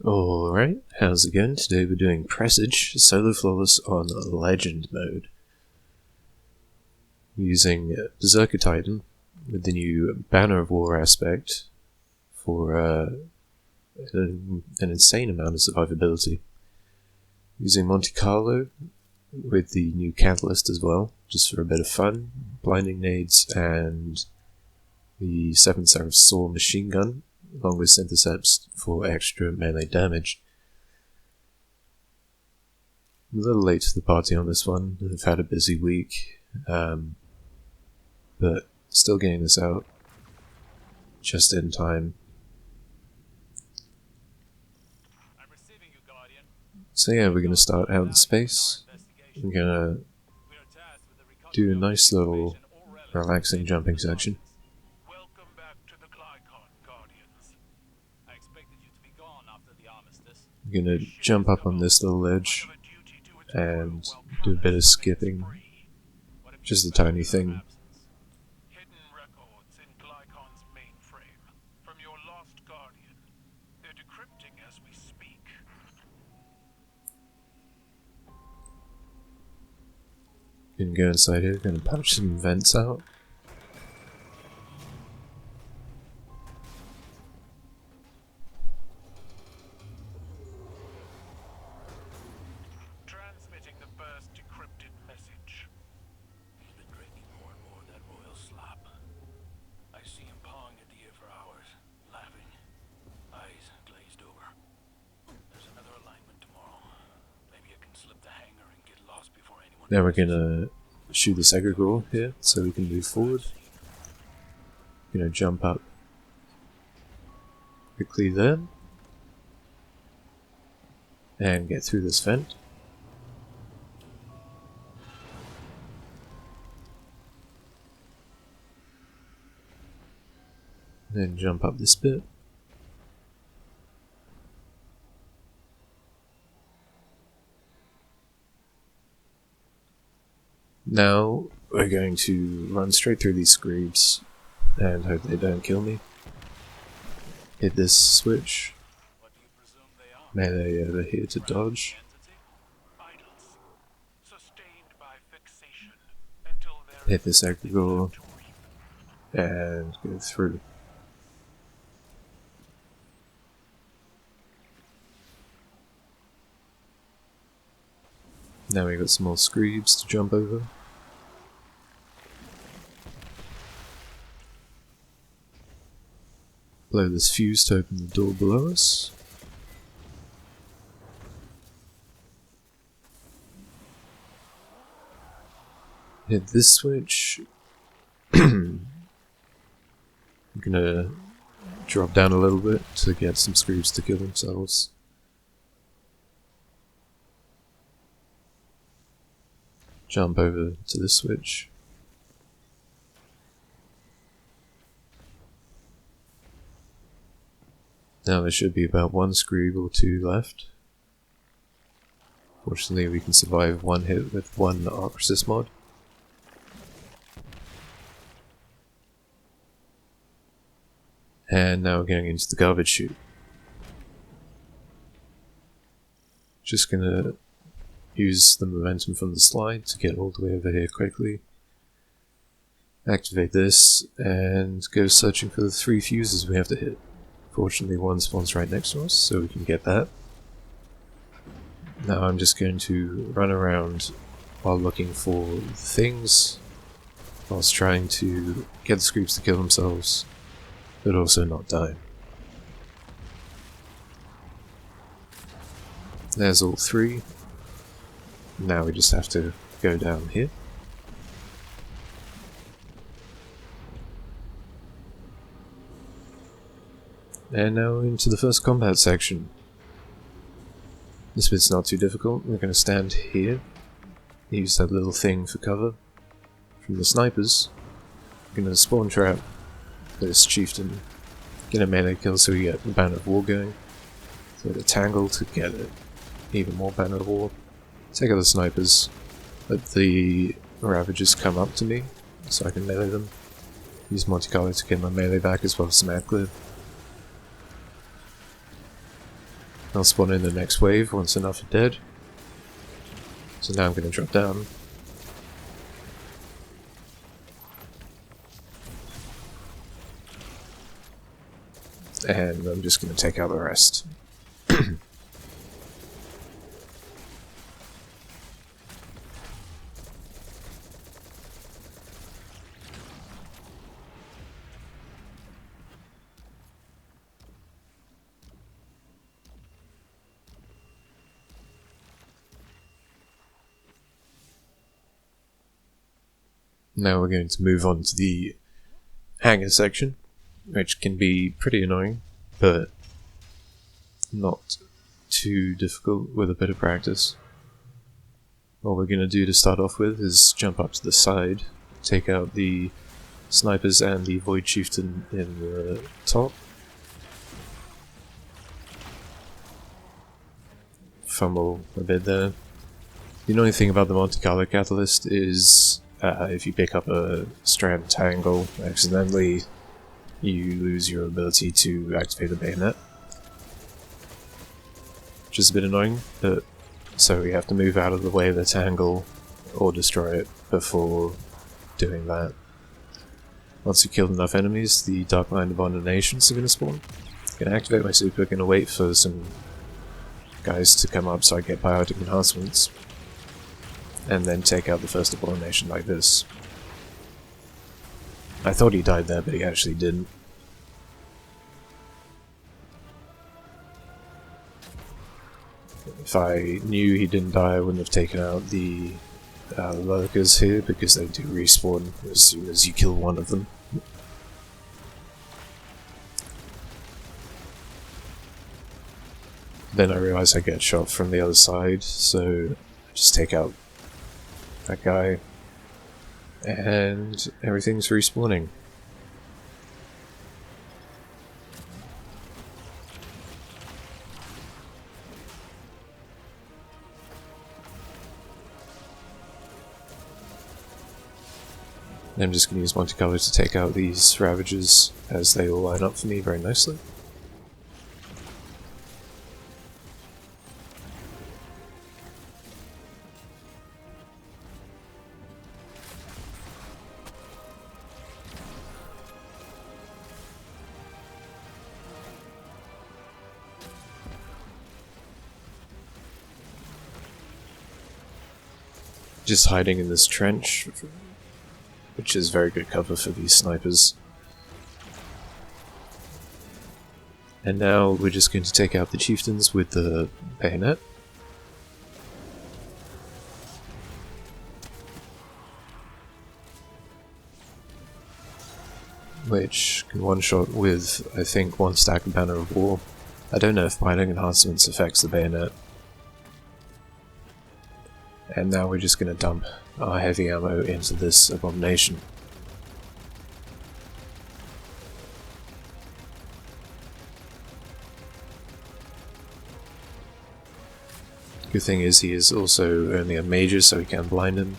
Alright, how's it going? Today we're doing Presage, solo flawless on Legend mode. Using Berserker Titan with the new Banner of War aspect for an insane amount of survivability. Using Monte Carlo with the new Catalyst as well, just for a bit of fun. Blinding Nades and the 7 Seraph Saw machine gun, along with Syntheseps for extra melee damage. I'm a little late to the party on this one. I've had a busy week, but still getting this out just in time. So yeah, we're going to start out in space. We're going to do a nice little relaxing jumping section. I'm going to jump up on this little ledge and do a bit of skipping, just a tiny thing. Gonna go inside here, gonna punch some vents out. Transmitting the burst decrypted message. He's been drinking more and more of that royal slop. I see him pawing at the air for hours, laughing, eyes glazed over. There's another alignment tomorrow. Maybe I can slip the hangar and get lost before anyone. Now we're gonna shoot this egregore here, so we can move forward. Gonna jump up quickly there, and get through this vent. Then jump up this bit. Now we're going to run straight through these screeds and hope they don't kill me. Hit this switch. Melee over here to dodge. Hit this egregore and go through. Now we got some more screeds to jump over. Blow this fuse to open the door below us. Hit this switch. I'm gonna drop down a little bit to get some screeds to kill themselves. Jump over to this switch. Now there should be about one screed or two left. Fortunately we can survive one hit with one arc resist mod. And now we're going into the garbage chute. Just gonna use the momentum from the slide to get all the way over here quickly. Activate this and go searching for the 3 fuses we have to hit. Fortunately one spawns right next to us, so we can get that. Now I'm just going to run around while looking for things, whilst trying to get the screeps to kill themselves, but also not die. There's all 3. Now we just have to go down here. And now into the first combat section. This bit's not too difficult. We're going to stand here, use that little thing for cover from the snipers. We're going to spawn trap this chieftain, get a melee kill so we get the Banner of War going. Throw the Tangle to get it. Even more Banner of War. Take out the snipers, let the Ravagers come up to me so I can melee them. Use Monte Carlo to get my melee back as well as some ad clear. I'll spawn in the next wave once enough are dead. So now I'm going to drop down. And I'm just going to take out the rest. Now we're going to move on to the hangar section, which can be pretty annoying, but not too difficult with a bit of practice. What we're going to do to start off with is jump up to the side, take out the snipers and the void chieftain in the top. Fumble a bit there. The annoying thing about the Monte Carlo catalyst is if you pick up a strand tangle accidentally, you lose your ability to activate the bayonet, which is a bit annoying, but so we have to move out of the way of the tangle or destroy it before doing that. Once you've killed enough enemies, the Dark Mind Abominations are going to spawn. I'm going to activate my super, going to wait for some guys to come up so I get biotic enhancements, and then take out the first abomination like this. I thought he died there, but he actually didn't. If I knew he didn't die, I wouldn't have taken out the lurkers here, because they do respawn as soon as you kill one of them. Then I realised I get shot from the other side, so I just take out that guy, and everything's respawning. I'm just going to use Monte Carlo to take out these Ravagers as they all line up for me very nicely. Just hiding in this trench, which is very good cover for these snipers. And now we're just going to take out the chieftains with the bayonet. Which can one-shot with, I think, one stack of Banner of War. I don't know if binding enhancements affects the bayonet. And now we're just going to dump our heavy ammo into this abomination. Good thing is he is also only a major, so we can blind him.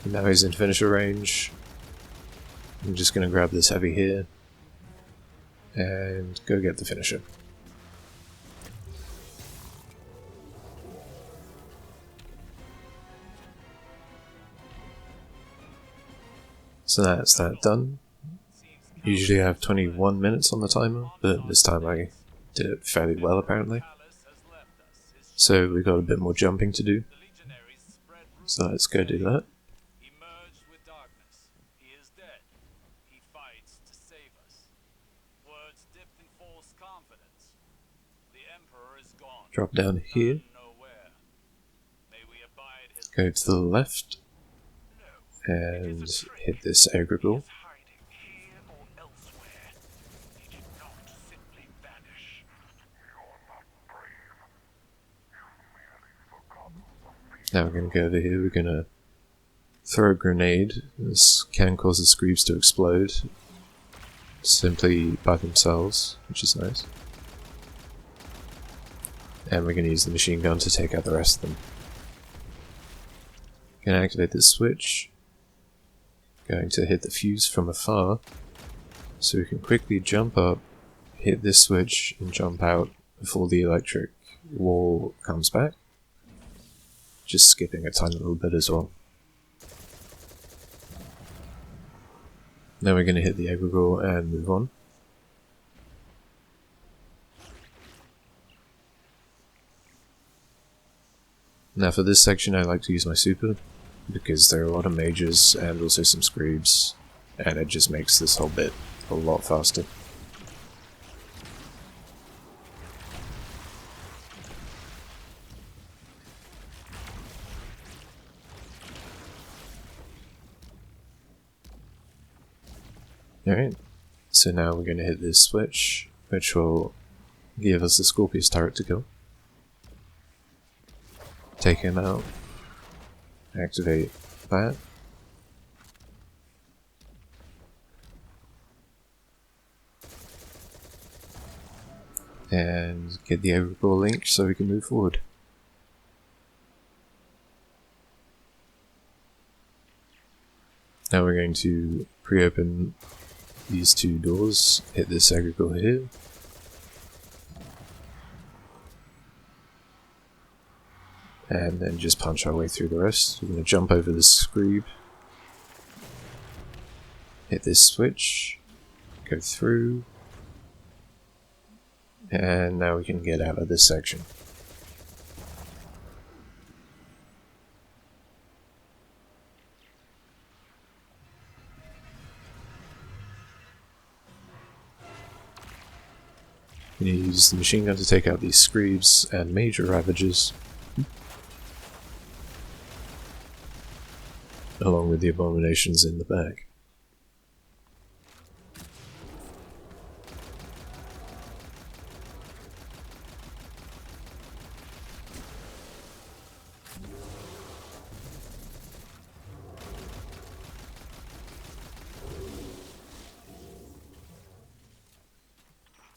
And now he's in finisher range. I'm just going to grab this heavy here and go get the finisher. So that's that done. Usually I have 21 minutes on the timer, but this time I did it fairly well apparently. So we got a bit more jumping to do. So let's go do that. Drop down here. Go to the left. And hit this Agrigal. Now we're going to go over here, we're going to throw a grenade. This can cause the screws to explode simply by themselves, which is nice. And we're going to use the machine gun to take out the rest of them. Going to activate this switch. Going to hit the fuse from afar So we can quickly jump up, hit this switch, and jump out before the electric wall comes back. Just skipping a tiny little bit as well. Now we're going to hit the egregore and move on. Now for this section I like to use my super, because there are a lot of mages and also some screebs, and it just makes this whole bit a lot faster. Alright, so now we're going to hit this switch, which will give us the Scorpius turret to kill. Take him out, activate that. And get the egregore link so we can move forward. Now we're going to pre-open these two doors, hit this egregore here. And then just punch our way through the rest. We're going to jump over this screeb, hit this switch, go through, and now we can get out of this section. I'm going to use the machine gun to take out these screebs and major ravages, along with the abominations in the back.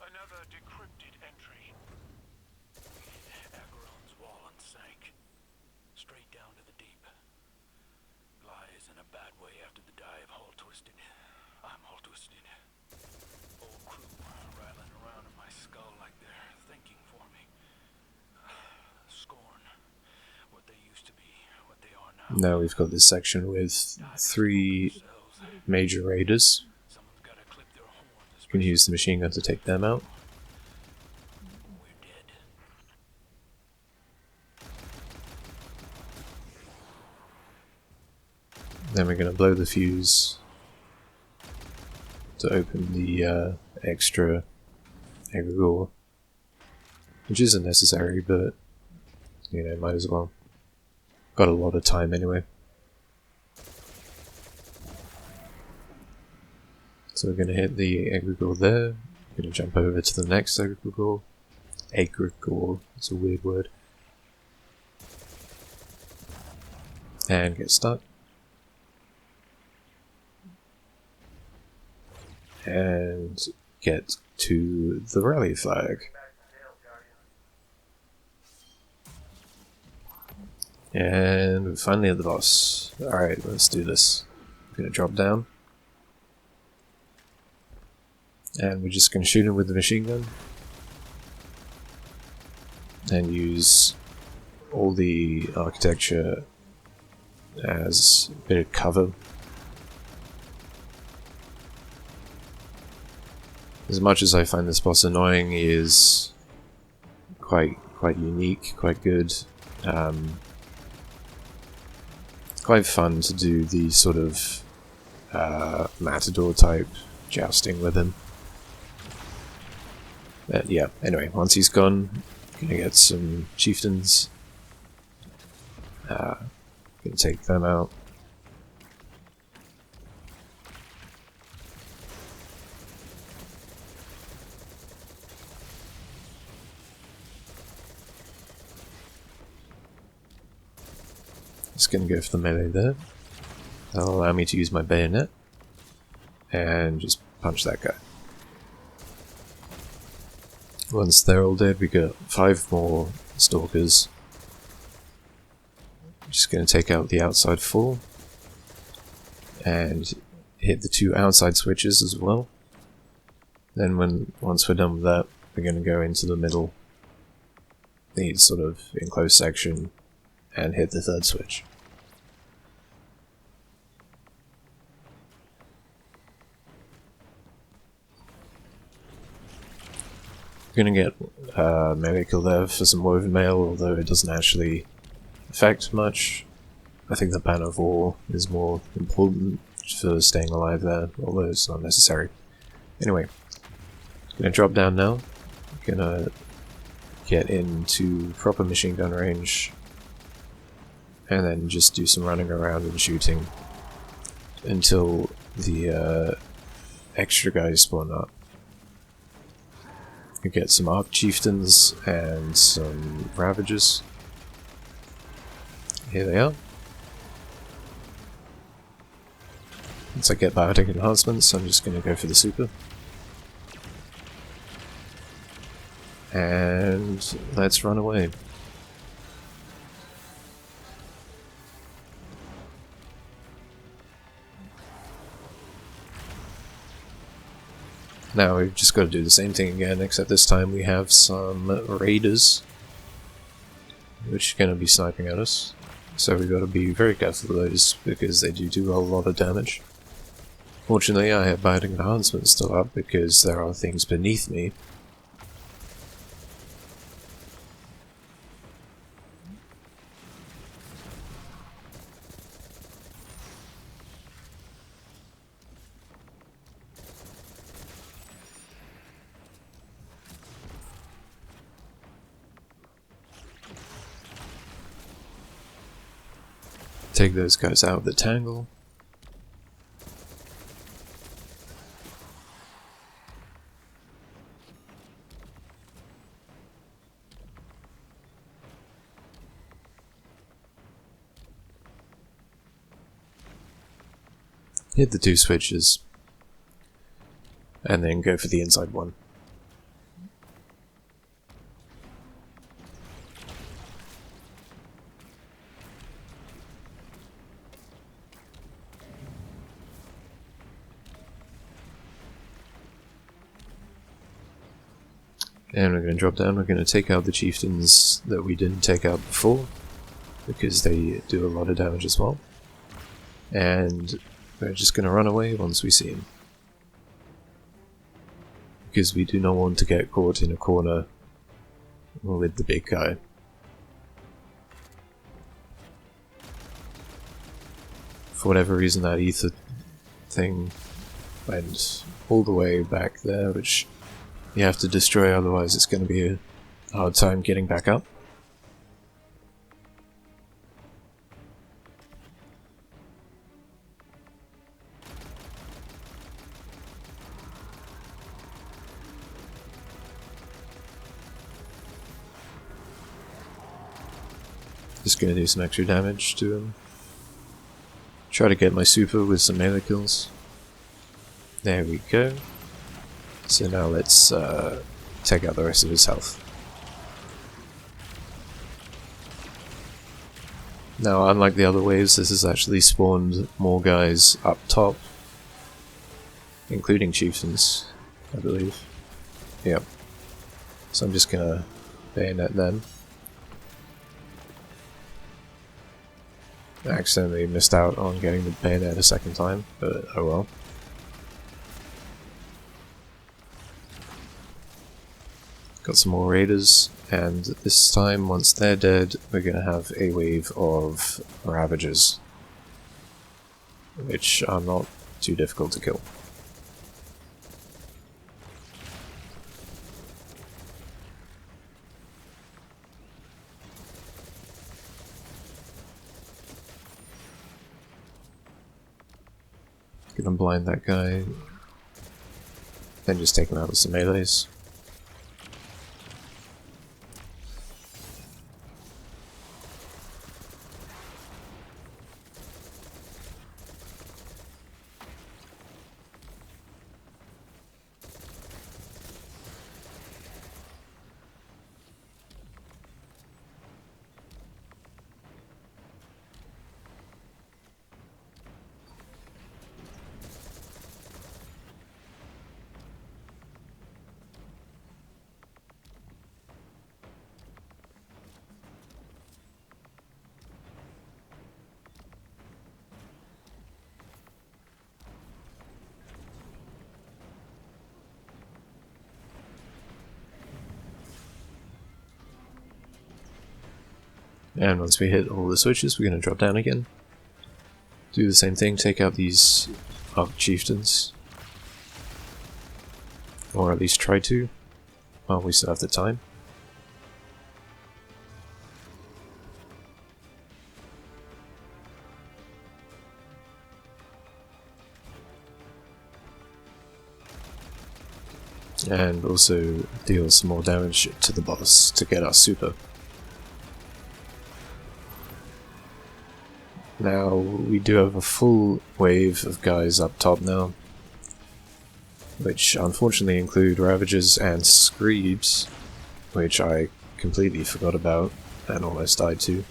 Another decrypted entry. Acheron's wall unsank. Straight down to the deep. Lies in a bad way after the dive, all twisted. I'm all twisted. Old crew rattling around in my skull like they're thinking for me. Scorn. What they used to be, what they are now. Now we've got this section with 3 major raiders. Someone's gotta clip their horns. You can use the machine gun to take them out. We're dead. Then we're going to blow the fuse to open the extra egregore, which isn't necessary, but you know, might as well. Got a lot of time anyway. So we're going to hit the egregore there. We're going to jump over to the next egregore. Egregore, it's a weird word. And get stuck. And get to the rally flag. And we're finally at the boss. Alright, let's do this. I'm gonna drop down. And we're just gonna shoot him with the machine gun. And use all the architecture as a bit of cover. As much as I find this boss annoying, he is quite unique, quite good. Quite fun to do the sort of matador type jousting with him. But yeah, anyway, once he's gone, gonna get some chieftains. Gonna take them out. Just gonna go for the melee there. That'll allow me to use my bayonet and just punch that guy. Once they're all dead, we got 5 more stalkers. Just gonna take out the outside 4 and hit the 2 outside switches as well. Then once we're done with that, we're going to go into the middle, the sort of enclosed section, and hit the third switch. We're going to get medical there for some woven mail, although it doesn't actually affect much. I think the banner of war is more important for staying alive there, although it's not necessary. Anyway, gonna drop down now. Gonna get into proper machine gun range, and then just do some running around and shooting until the extra guys spawn up. We get some Arc Chieftains and some Ravagers. Here they are. Once I get biotic enhancements, I'm just going to go for the super. And let's run away. Now we've just got to do the same thing again, except this time we have some raiders, which are going to be sniping at us. So we've got to be very careful of those, because they do a lot of damage. Fortunately, I have biotic enhancements still up, because there are things beneath me. Take those guys out of the tangle. Hit the 2 switches. And then go for the inside one. And we're going to drop down, we're going to take out the chieftains that we didn't take out before, because they do a lot of damage as well. And we're just going to run away once we see him. Because we do not want to get caught in a corner with the big guy. For whatever reason, that ether thing went all the way back there, which you have to destroy, otherwise it's going to be a hard time getting back up. Just going to do some extra damage to him. Try to get my super with some melee kills. There we go. So now let's take out the rest of his health. Now, unlike the other waves, this has actually spawned more guys up top, including chieftains, I believe. Yep. So I'm just gonna bayonet them. I accidentally missed out on getting the bayonet a second time, but oh well. Got some more raiders, and this time, once they're dead, we're going to have a wave of Ravagers, which are not too difficult to kill. Gonna blind that guy, then just take him out with some melees. And once we hit all the switches, we're going to drop down again. Do the same thing, take out these Arc Chieftains. Or at least try to, while we still have the time. And also deal some more damage to the boss to get our super. Now we do have a full wave of guys up top now, which unfortunately include Ravagers and Screebs, which I completely forgot about and almost died to.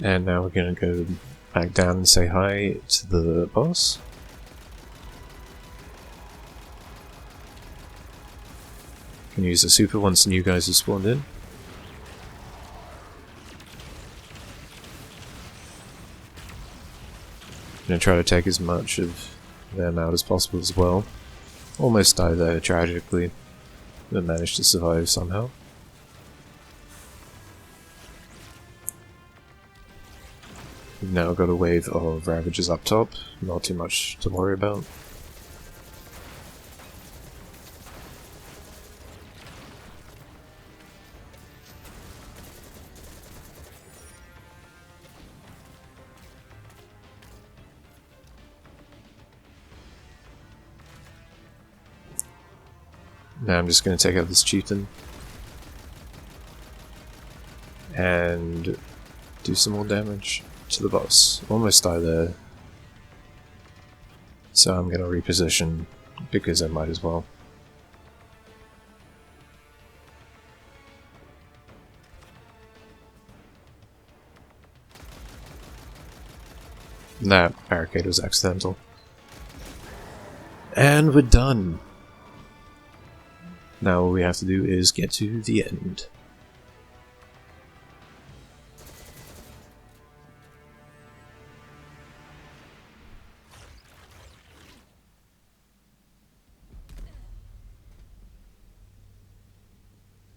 And now we're gonna go back down and say hi to the boss. Can use the super once the new guys have spawned in. Gonna try to take as much of them out as possible as well. Almost died there tragically, but managed to survive somehow. We've now got a wave of Ravagers up top, not too much to worry about. Now I'm just going to take out this chieftain and do some more damage to the boss. Almost died there, so I'm going to reposition because I might as well. That barricade was accidental. And we're done. Now all we have to do is get to the end.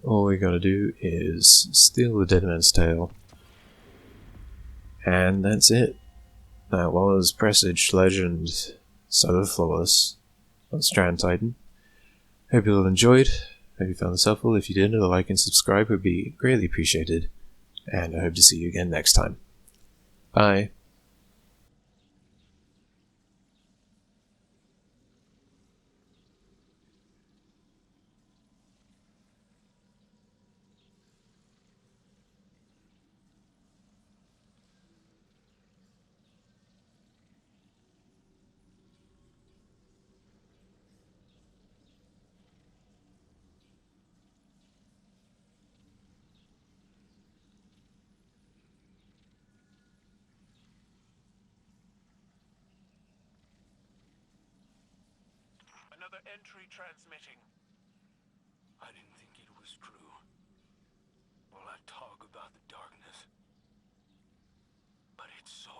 All we gotta do is steal the dead man's tail. And that's it. That was Presage Legend So Flawless on Strand Titan. Hope you all enjoyed. Hope you found this helpful. If you did, a like and subscribe would be greatly appreciated. And I hope to see you again next time. Bye. Another entry transmitting. I didn't think it was true. All that talk about the darkness. But it's so